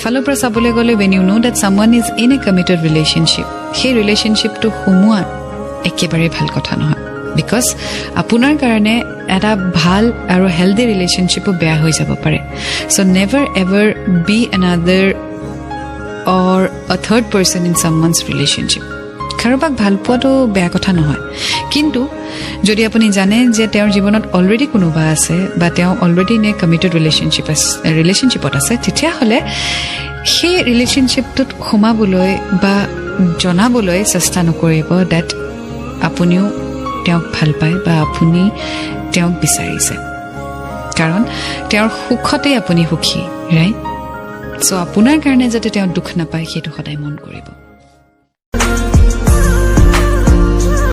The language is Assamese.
এফালৰ পৰা চাবলৈ গ'লে when you know that someone is in a committed relationship সেই ৰিলেশ্যনশ্বিপটো সোমোৱা একেবাৰে ভাল কথা নহয় বিকজ আপোনাৰ কাৰণে এটা ভাল আৰু হেলদি ৰিলেশ্যনশ্বিপো বেয়া হৈ যাব পাৰে so never ever be another or a third person in someone's relationship কাৰোবাক ভাল পোৱাটো বেয়া কথা নহয় কিন্তু যদি আপুনি জানে যে তেওঁৰ জীৱনত অলৰেডি কোনোবা আছে বা তেওঁ অলৰেডি নে কমিটেড ৰিলেশ্যনশ্বিপত আছে তেতিয়াহ'লে সেই ৰিলেশ্যনশ্বিপটোত সোমাবলৈ বা জনাবলৈ চেষ্টা নকৰিব ডেট আপুনিও তেওঁক ভাল পায় বা আপুনি তেওঁক বিচাৰিছে কাৰণ তেওঁৰ সুখতে আপুনি সুখী ৰাইট চ' আপোনাৰ কাৰণে যাতে তেওঁ দুখ নাপায় সেইটো সদায় মন কৰিব